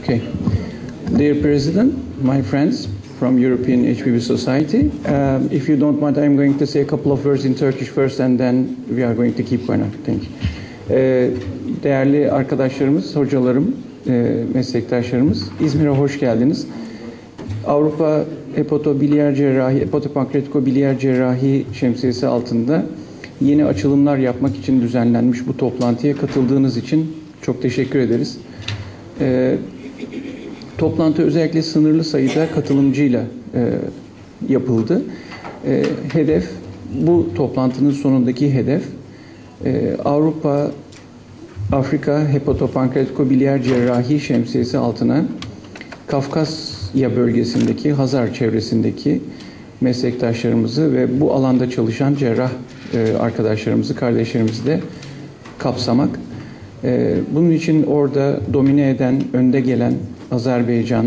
Okay. Dear President, my friends from European EAHPBA Society, if you don't mind, I'm going to say a couple of words in Turkish first and then we are going to keep going on. Thank you. Değerli arkadaşlarımız, hocalarım, meslektaşlarımız, İzmir'e hoş geldiniz. Avrupa Hepatobiliyer Cerrahi, Hepatopankreatikobiliyer Cerrahi şemsiyesi altında yeni açılımlar yapmak için düzenlenmiş bu toplantıya katıldığınız için çok teşekkür ederiz. Toplantı özellikle sınırlı sayıda katılımcıyla yapıldı. Hedef, bu toplantının sonundaki hedef, Avrupa Afrika Hepatopankreatikobiliyer Cerrahi şemsiyesi altına Kafkasya bölgesindeki, Hazar çevresindeki meslektaşlarımızı ve bu alanda çalışan cerrah arkadaşlarımızı, kardeşlerimizi de kapsamak. Bunun için orada domine eden, önde gelen Azerbaycan,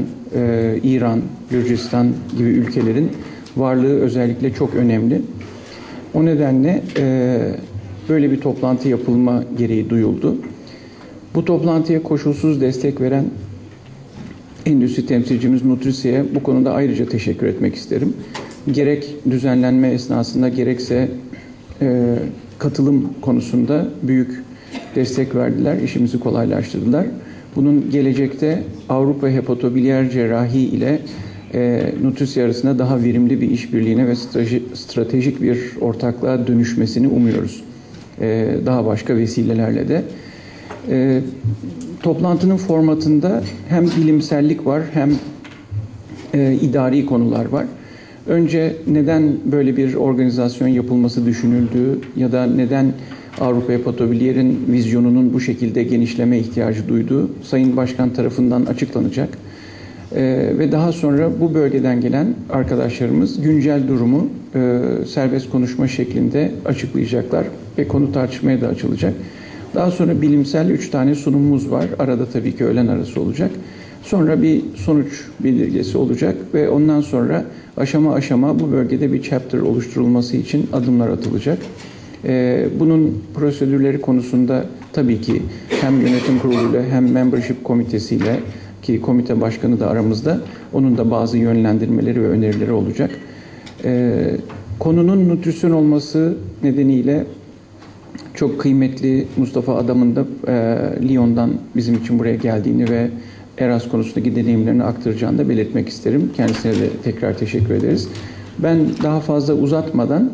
İran, Gürcistan gibi ülkelerin varlığı özellikle çok önemli. O nedenle böyle bir toplantı yapılma gereği duyuldu. Bu toplantıya koşulsuz destek veren endüstri temsilcimiz Nutrisi'ye bu konuda ayrıca teşekkür etmek isterim. Gerek düzenlenme esnasında gerekse katılım konusunda büyük destek verdiler, işimizi kolaylaştırdılar. Bunun gelecekte Avrupa Hepatobiliyer Cerrahi ile Nutrisi arasında daha verimli bir işbirliğine ve stratejik bir ortaklığa dönüşmesini umuyoruz. Daha başka vesilelerle de. Toplantının formatında hem bilimsellik var hem idari konular var. Önce neden böyle bir organizasyon yapılması düşünüldüğü ya da neden Avrupa Hepatobiliyer'in vizyonunun bu şekilde genişleme ihtiyacı duyduğu Sayın Başkan tarafından açıklanacak. Ve daha sonra bu bölgeden gelen arkadaşlarımız güncel durumu serbest konuşma şeklinde açıklayacaklar ve konu tartışmaya da açılacak. Daha sonra bilimsel 3 tane sunumumuz var. Arada tabii ki öğlen arası olacak. Sonra bir sonuç bildirgesi olacak ve ondan sonra aşama aşama bu bölgede bir chapter oluşturulması için adımlar atılacak. Bunun prosedürleri konusunda tabii ki hem yönetim kuruluyla hem membership komitesiyle, ki komite başkanı da aramızda, onun da bazı yönlendirmeleri ve önerileri olacak. Konunun nutrisyon olması nedeniyle çok kıymetli Mustafa Adam'ın da Lyon'dan bizim için buraya geldiğini ve ERAS konusundaki deneyimlerini aktaracağını da belirtmek isterim. Kendisine de tekrar teşekkür ederiz. Ben daha fazla uzatmadan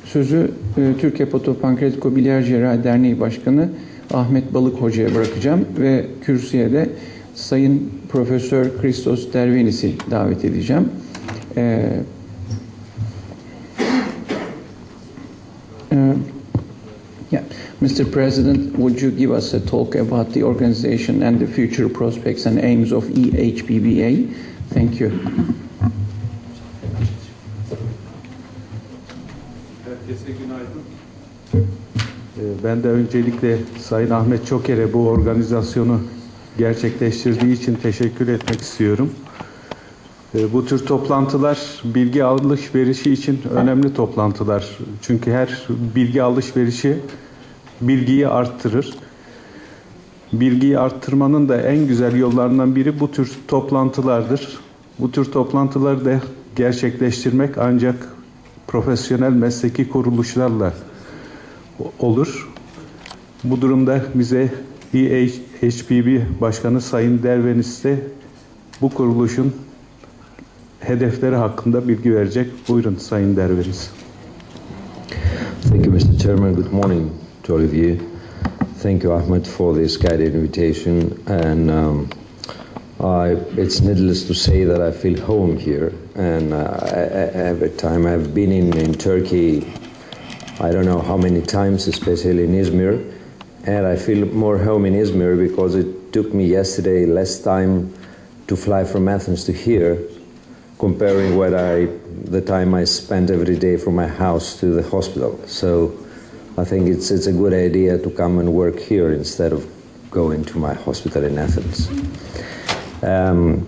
sözü Türk Hepatopankreatikobiliyer Cerrahi Derneği Başkanı Ahmet Balık Hoca'ya bırakacağım ve kürsüye de Sayın Profesör Christos Dervenis'i davet edeceğim. Yeah, Mr. President, would you give us a talk about the organization and the future prospects and aims of EAHPBA? Thank you. Herkese günaydın. Ben de öncelikle Sayın Ahmet Çoker'e bu organizasyonu gerçekleştirdiği için teşekkür etmek istiyorum. Bu tür toplantılar bilgi alışverişi için önemli toplantılar. Çünkü her bilgi alışverişi bilgiyi arttırır. Bilgiyi arttırmanın da en güzel yollarından biri bu tür toplantılardır. Bu tür toplantıları da gerçekleştirmek ancak profesyonel mesleki kuruluşlarla olur. Bu durumda bize EAHPBA Başkanı Sayın Dervenis de bu kuruluşun hedefleri hakkında bilgi verecek. Buyurun Sayın Dervenis. Thank you, Mr. Chairman. Good morning to all of you. Thank you, Ahmet, for this guided invitation. And it's needless to say that I feel home here. And every time I've been in Turkey, I don't know how many times, especially in Izmir. And I feel more home in Izmir because it took me yesterday less time to fly from Athens to here, comparing the time I spent every day from my house to the hospital. So I think it's a good idea to come and work here instead of going to my hospital in Athens. I'm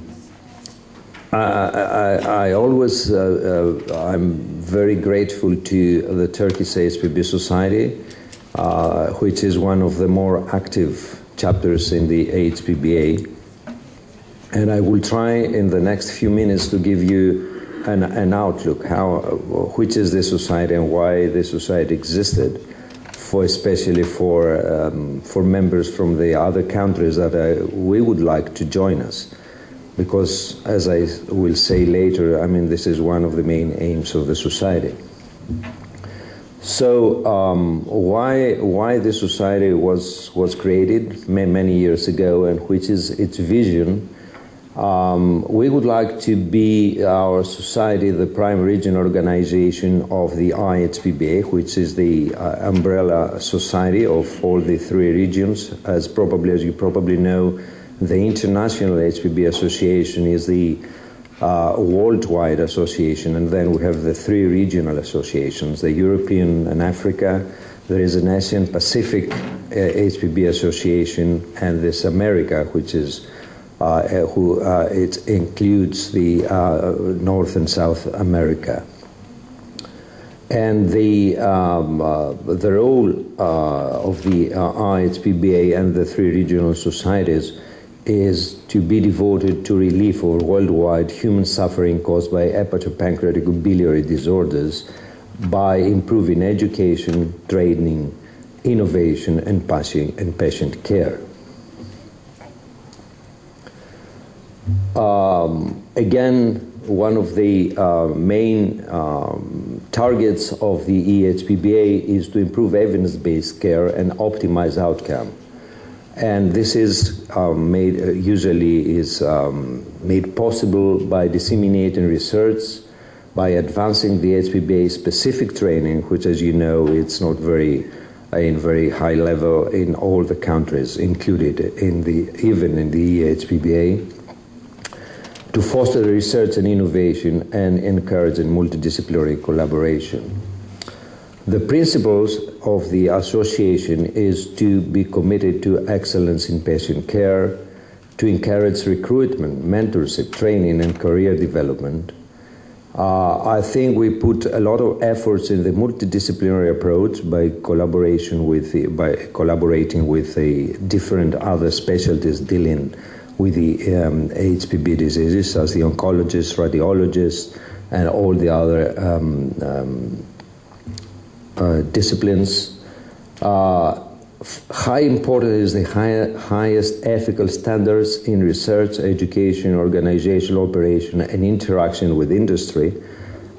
very grateful to the Turkish EAHPBA Society, which is one of the more active chapters in the EAHPBA. And I will try in the next few minutes to give you an outlook, which is the society and why the society existed, especially for members from the other countries that we would like to join us. Because, as I will say later, I mean, this is one of the main aims of the society. So, why the society was created many years ago, and which is its vision? We would like to be, our society, the prime region organization of the EAHPBA, which is the umbrella society of all the three regions. As you probably know, the International EAHPBA Association is the worldwide association, and then we have the three regional associations, the European and Africa. There is an Asian Pacific EAHPBA Association, and this America, which is it includes the North and South America. And the role of the EAHPBA and the three regional societies is to be devoted to relief of worldwide human suffering caused by hepatopancreatic biliary disorders by improving education, training, innovation, and patient care. Again, one of the main targets of the EAHPBA is to improve evidence-based care and optimize outcome. And this is made possible by disseminating research, by advancing the EAHPBA specific training, which, as you know, it's not very high level in all the countries included even in the EAHPBA, to foster research and innovation and encourage multidisciplinary collaboration. The principles of the association is to be committed to excellence in patient care, to encourage recruitment, mentorship, training, and career development. I think we put a lot of efforts in the multidisciplinary approach by collaborating with the different other specialties dealing with the EAHPBA diseases, as the oncologists, radiologists, and all the other disciplines. High importance is the highest ethical standards in research, education, organizational operation, and interaction with industry.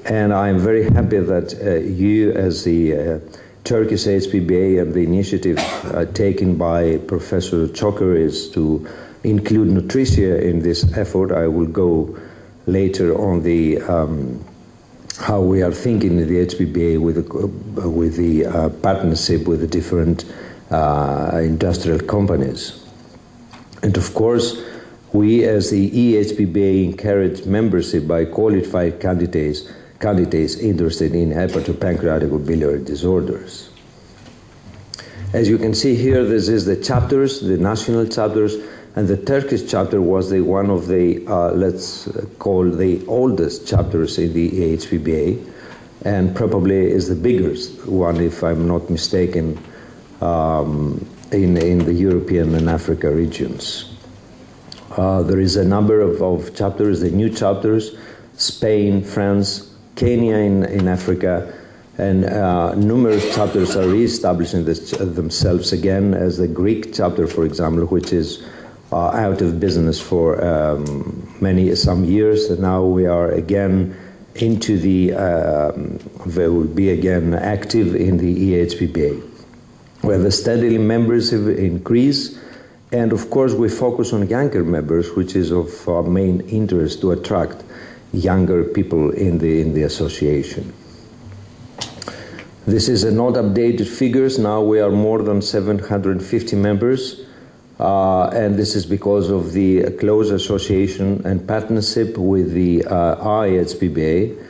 And I'm very happy that you, as the Turkish EAHPBA, and the initiative taken by Professor Çoker is to include nutrition in this effort. I will go later on the how we are thinking in the EAHPBA with the partnership with the different industrial companies. And of course, we as the EAHPBA encourage membership by qualified candidates interested in hepatopancreatic biliary disorders. As you can see here, this is the chapters, the national chapters, and the Turkish chapter was one of the, let's call the oldest chapters in the EAHPBA, and probably is the biggest one, if I'm not mistaken, in the European and Africa regions. There is a number of chapters, the new chapters, Spain, France, Kenya in Africa, and numerous chapters are re-establishing themselves again, as the Greek chapter, for example, which is out of business for some years, and now we are again into the, they will be again active in the EAHPBA, where the steadily members have increased, and of course we focus on younger members, which is of our main interest to attract younger people in the association. This is not updated figures. Now we are more than 750 members. And this is because of the close association and partnership with the EAHPBA.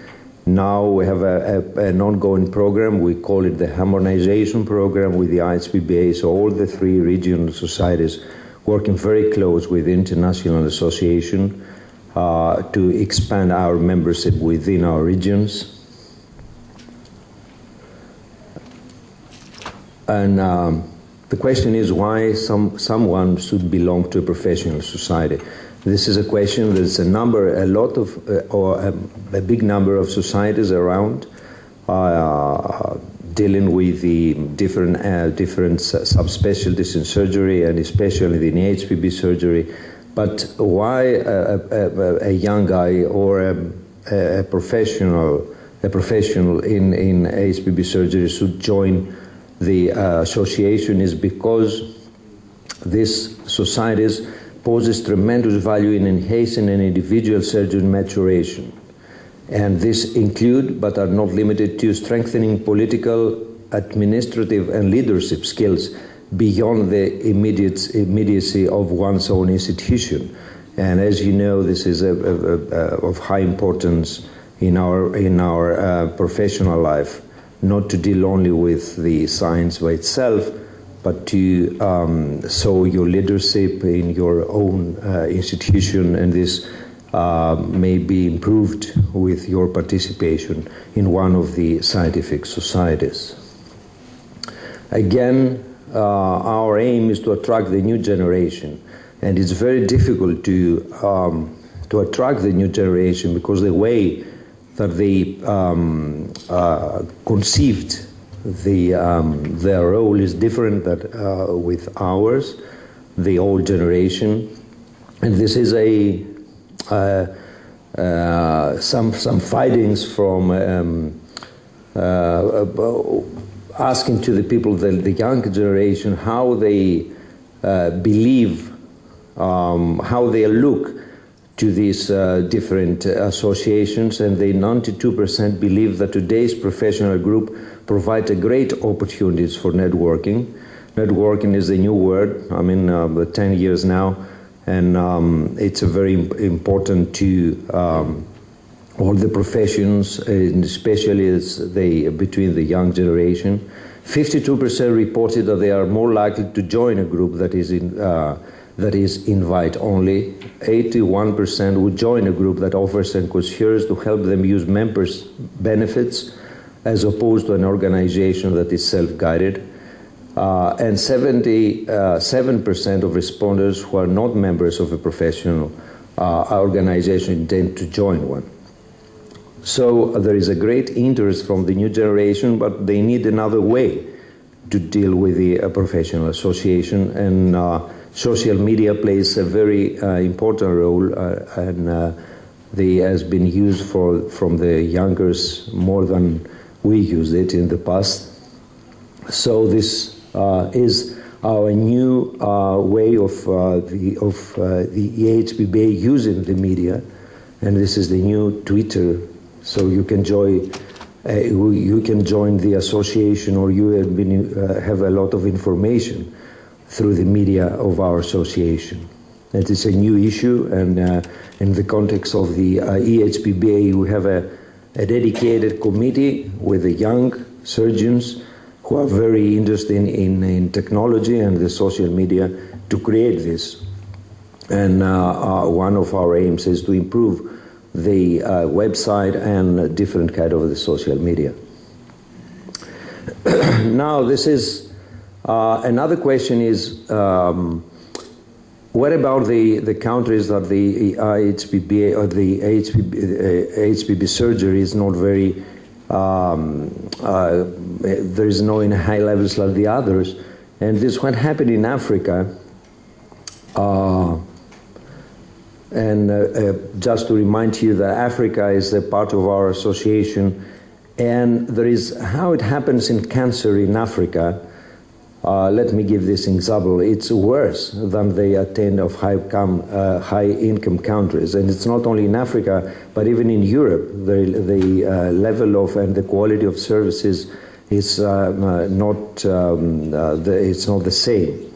Now we have an ongoing program. We call it the harmonization program with the EAHPBA. So all the three regional societies working very close with the international association to expand our membership within our regions. And The question is why someone should belong to a professional society. This is a question. There's a big number of societies around dealing with the different subspecialties in surgery, and especially in EAHPB surgery. But why a young guy or a professional in EAHPB surgery should join the association is because these societies poses tremendous value in enhancing an individual surgeon maturation. And this include, but are not limited to, strengthening political, administrative, and leadership skills beyond the immediacy of one's own institution. And as you know, this is of high importance in our professional life, not to deal only with the science by itself, but to show your leadership in your own institution, and this may be improved with your participation in one of the scientific societies. Again, our aim is to attract the new generation, and it's very difficult to attract the new generation because the way that they conceived their role is different with ours, the old generation, and this is some findings from asking to the people, the younger generation, how they believe, how they look to these different associations, and they 92% believe that today's professional group provides a great opportunities for networking. Networking is the new word. I mean, 10 years now, and it's a very important to all the professions, and especially between the young generation. 52% reported that they are more likely to join a group that is invite only. 81% would join a group that offers and concurs to help them use members' benefits, as opposed to an organization that is self-guided. And 77% of respondents who are not members of a professional organization intend to join one. So there is a great interest from the new generation, but they need another way to deal with the professional association, and social media plays a very important role, and they has been used from the youngers more than we used it in the past. So this is our new way of the EAHPBA using the media, and this is the new Twitter. So you can join the association, or you have a lot of information through the media of our association. It is a new issue, and in the context of the EAHPBA, we have a dedicated committee with the young surgeons who are very interested in technology and the social media to create this. And one of our aims is to improve the website and different kind of the social media. Now, this is another question is, what about the countries that the EAHPBA or the EAHPB surgery is not very, there is no in high levels like the others, and this what happened in Africa. Just to remind you that Africa is a part of our association, and there is how it happens in cancer in Africa. Let me give this example. It's worse than the attain of high-income countries, and it's not only in Africa, but even in Europe. The level of and the quality of services is it's not the same.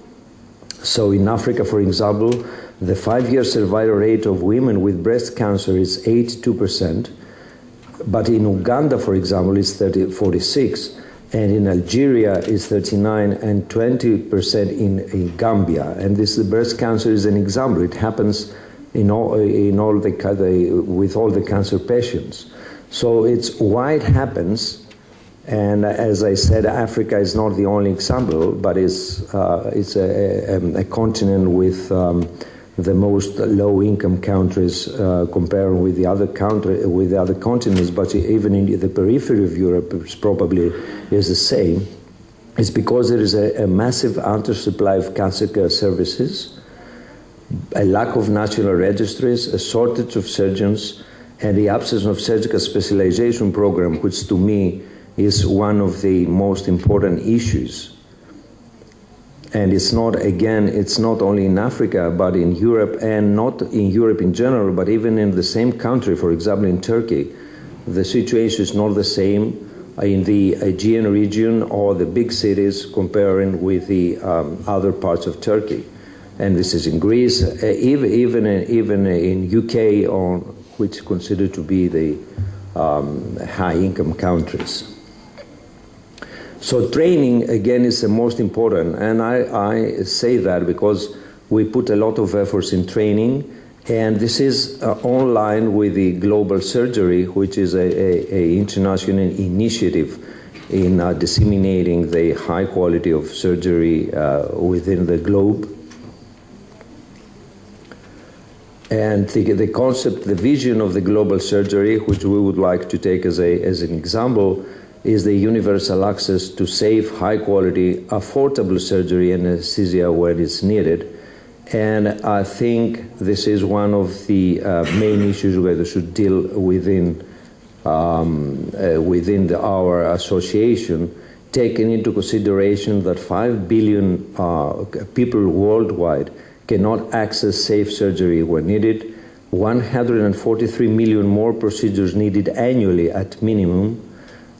So in Africa, for example, the 5-year survival rate of women with breast cancer is 82%, but in Uganda, for example, it's 46%. And in Algeria is 39%, and 20% in Gambia. And the breast cancer is an example. It happens with all the cancer patients. So it's why it happens, And as I said, Africa is not the only example, but it's a continent with the most low-income countries compared with the other continents. But even in the periphery of Europe, it's probably is the same. It's because there is a massive undersupply of cancer care services, a lack of national registries, a shortage of surgeons, and the absence of surgical specialization program, which to me is one of the most important issues. And it's not only in Africa, but in Europe, and not in Europe in general, but even in the same country, for example, in Turkey, the situation is not the same in the Aegean region or the big cities comparing with the other parts of Turkey. And this is in Greece, even in UK, which is considered to be the high-income countries. So training, again, is the most important. And I say that because we put a lot of efforts in training. And this is online with the Global Surgery, which is an international initiative in disseminating the high quality of surgery within the globe. And the concept, the vision of the Global Surgery, which we would like to take as an example, is the universal access to safe, high-quality, affordable surgery and anesthesia when it's needed. And I think this is one of the main issues where they should deal within our association, taking into consideration that 5 billion people worldwide cannot access safe surgery when needed, 143 million more procedures needed annually at minimum,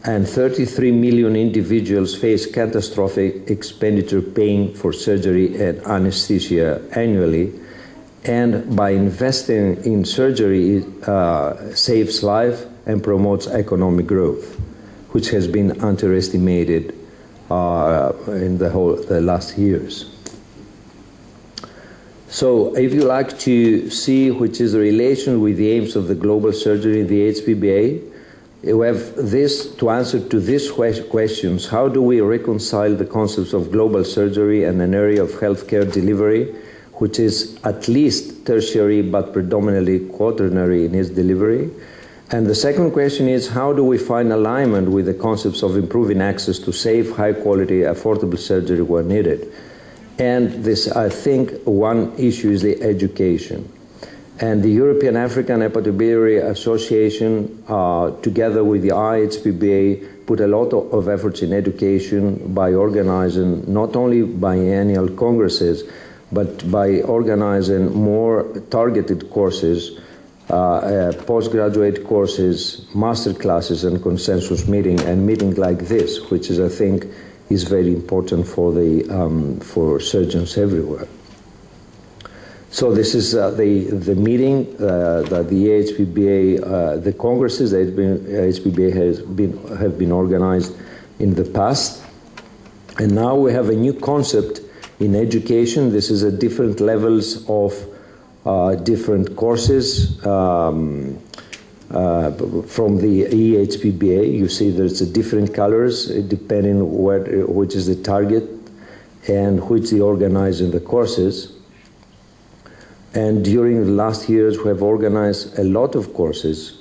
and 33 million individuals face catastrophic expenditure paying for surgery and anesthesia annually. And by investing in surgery, it saves life and promotes economic growth, which has been underestimated in the last years. So if you like to see which is the relation with the aims of the global surgery in the EAHPBA, we have this to answer to these questions. How do we reconcile the concepts of global surgery and an area of healthcare delivery, which is at least tertiary but predominantly quaternary in its delivery? And the second question is, how do we find alignment with the concepts of improving access to safe, high-quality, affordable surgery where needed? And this, I think, one issue is the education. And the European African Hepatobiliary Association, together with the EAHPBA, put a lot of efforts in education by organizing not only biennial congresses, but by organizing more targeted courses, postgraduate courses, master classes, and consensus meeting, and meetings like this, which is, I think, is very important for for surgeons everywhere. So this is the meeting that the EAHPBA, the congresses that EAHPBA have been organized in the past, and now we have a new concept in education. This is at different levels of different courses from the EAHPBA. You see there's different colors depending which is the target and which they organize in the courses. And during the last years, we have organized a lot of courses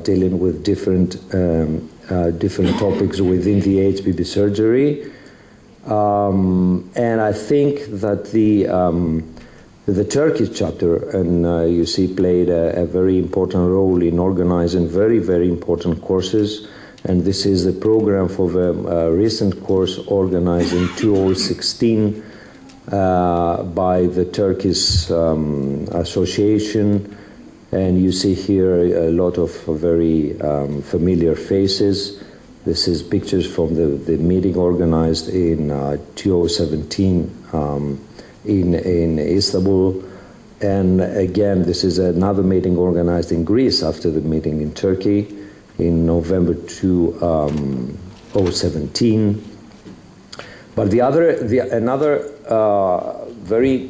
dealing with different topics within the EAHPBA surgery. And I think that the Turkish chapter, and you see, played a very important role in organizing very, very important courses. And this is the program for the recent course organized in 2016 by the Turkish association. And you see here a lot of very familiar faces. This is pictures from the meeting organized in 2017 in Istanbul. And again, this is another meeting organized in Greece after the meeting in Turkey in November 2017. But another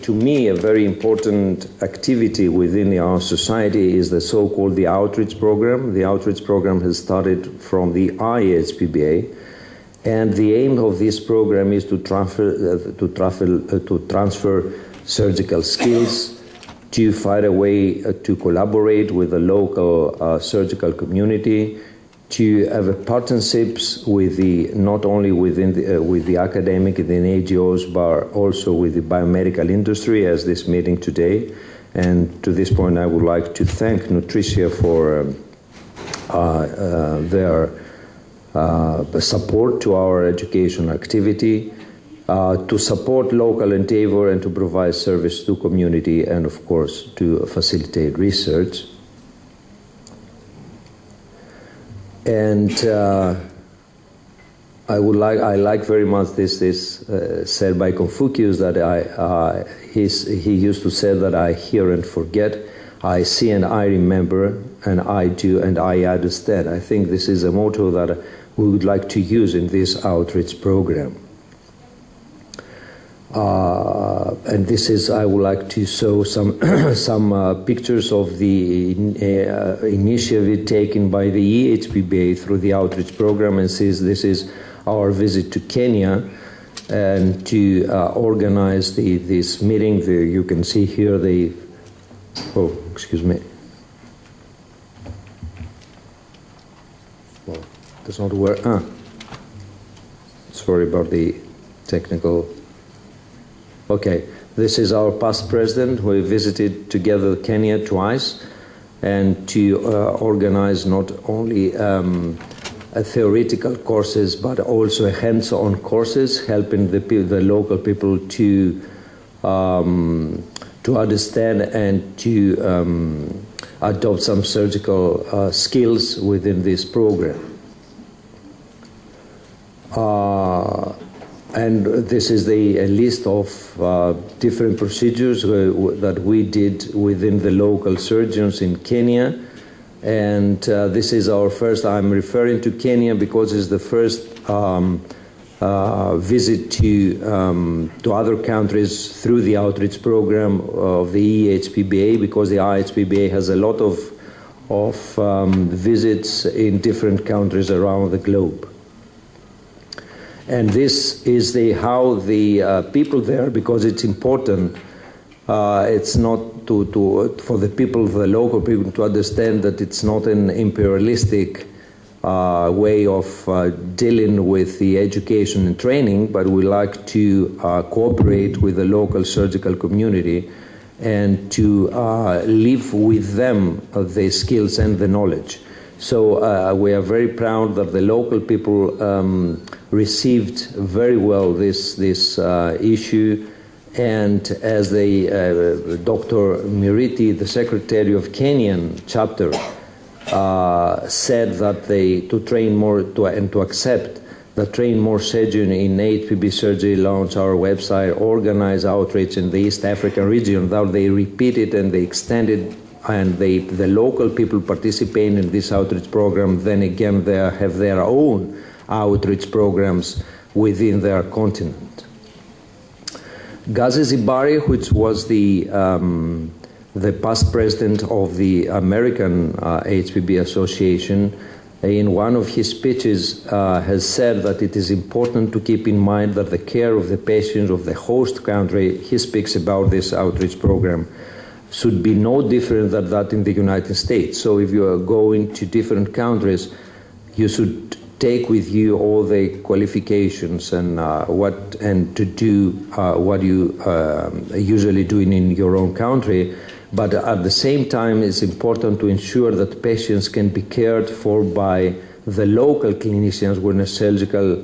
to me, a very important activity within our society is the so-called the outreach program. The outreach program has started from the EAHPBA, And the aim of this program is to transfer surgical skills, to find a way to collaborate with the local surgical community, to have partnerships with not only with the academic and the NGOs, but also with the biomedical industry, as this meeting today. And to this point, I would like to thank Nutricia for their support to our education activity, to support local endeavor and to provide service to community, and of course to facilitate research. And I like very much this said by Confucius, that he used to say that I hear and forget, I see and I remember, and I do and I understand. I think this is a motto that we would like to use in this outreach program. And this is, I would like to show some pictures of the initiative taken by the EAHPBA through the outreach program, and says this is our visit to Kenya and to organize this meeting. You can see here the, oh, excuse me. Well, it does not work. Sorry about the technical. Okay, this is our past president. We visited together Kenya twice, and to organize not only theoretical courses but also hands-on courses, helping the local people to understand and to adopt some surgical skills within this program. And this is the list of different procedures that we did within the local surgeons in Kenya. And this is our first, I'm referring to Kenya because it's the first visit to other countries through the outreach program of the EAHPBA, because the EAHPBA has a lot of visits in different countries around the globe. And this is how the people there, because it's important, it's not for the people, the local people, to understand that it's not an imperialistic way of dealing with the education and training, but we like to cooperate with the local surgical community and to live with them the skills and the knowledge. So we are very proud that the local people received very well this issue, and as the Dr. Miriti, the secretary of Kenyan chapter, said that to train more and to accept that train more surgeons in EAHPBA surgery, launch our website, organize outreach in the East African region. That they repeated and they extended, and the local people participating in this outreach program, then again they have their own outreach programs within their continent. Gazi Zibari, which was the past president of the American EAHPBA Association, in one of his speeches has said that it is important to keep in mind that the care of the patients of the host country, he speaks about this outreach program, should be no different than that in the United States. So if you are going to different countries, you should take with you all the qualifications and to do what you usually do in your own country. But at the same time, it's important to ensure that patients can be cared for by the local clinicians when a surgical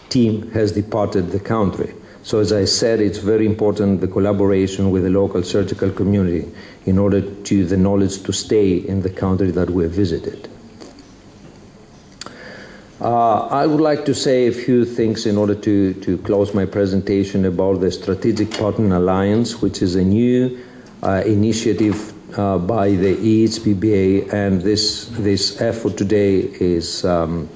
team has departed the country. So as I said, it's very important, the collaboration with the local surgical community in order to the knowledge to stay in the country that we have visited. I would like to say a few things in order to close my presentation about the Strategic Partner Alliance, which is a new initiative by the EAHPBA, and this effort today is on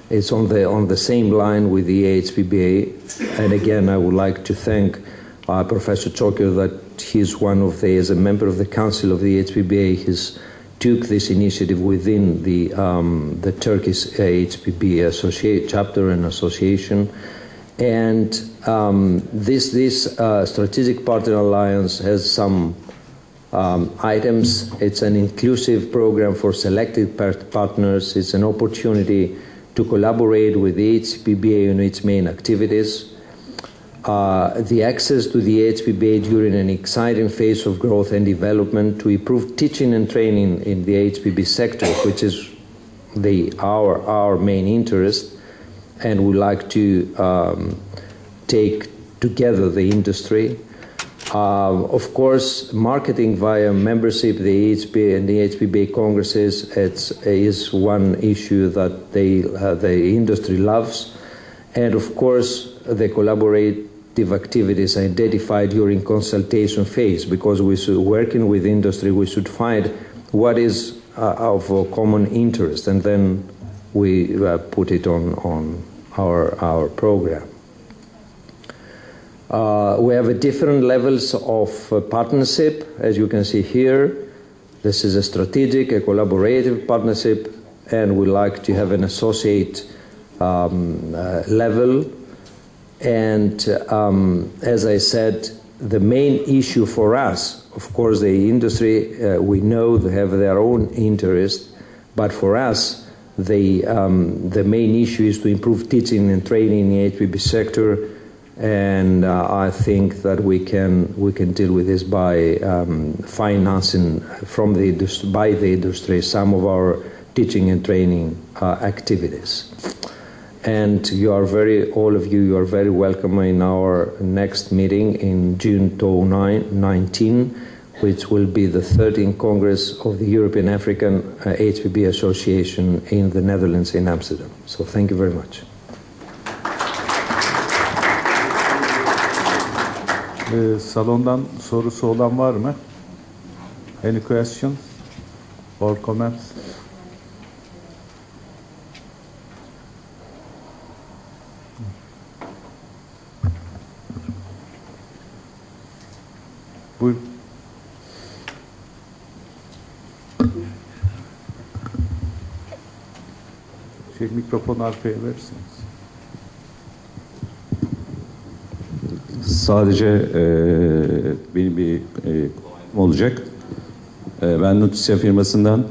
the same line with the EAHPBA. And again, I would like to thank Professor Chokir that he's as a member of the Council of the EAHPBA, he's took this initiative within the Turkish EAHPBA chapter and association. And this strategic partner alliance has some items. It's an inclusive program for selected partners. It's an opportunity to collaborate with the EAHPBA in its main activities. The access to the EAHPBA during an exciting phase of growth and development to improve teaching and training in the EAHPBA sector, which is our main interest, and we like to take together the industry. Of course, marketing via membership, the EAHPBA and the EAHPBA congresses, is one issue that the industry loves. And of course, the collaborative activities identified during consultation phase, because working with industry, we should find what is of a common interest, and then we put it on our program. We have different levels of partnership, as you can see here. This is a strategic, a collaborative partnership, and we like to have an associate level. And as I said, the main issue for us, of course, the industry, we know they have their own interest, but for us, the main issue is to improve teaching and training in the EAHPBA sector. And I think that we can deal with this by financing by the industry some of our teaching and training activities. And all of you are very welcome in our next meeting in June 2019, which will be the 13th Congress of the European African EAHPBA Association in the Netherlands, in Amsterdam. So thank you very much. Salondan sorusu olan var mı? Any questions or comments? Buyurun. Mikrofonu arkaya verirsiniz. Sadece benim bir olacak. Ben Nutisya firmasından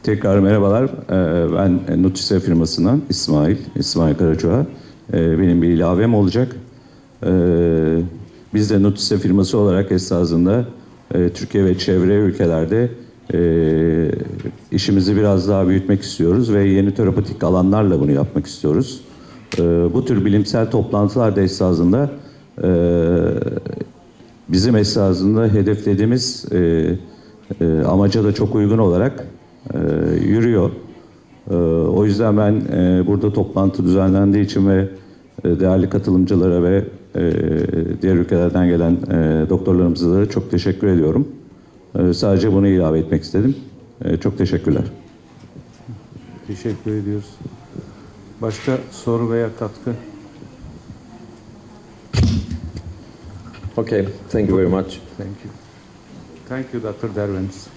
tekrar merhabalar. Ben Nutisya firmasından İsmail Karaçoğa. Benim bir ilavem olacak. Biz de Nutisya firması olarak esasında Türkiye ve çevre ülkelerde işimizi biraz daha büyütmek istiyoruz ve yeni terapetik alanlarla bunu yapmak istiyoruz. Bu tür bilimsel toplantılar da esasında bizim esasında hedeflediğimiz amaca da çok uygun olarak yürüyor. O yüzden ben burada toplantı düzenlendiği için ve değerli katılımcılara ve diğer ülkelerden gelen doktorlarımıza da çok teşekkür ediyorum. Sadece bunu ilave etmek istedim. Çok teşekkürler. Teşekkür ediyoruz. Başka soru veya katkı? Okay, thank you very much. Thank you. Thank you, Dr. Dervenis.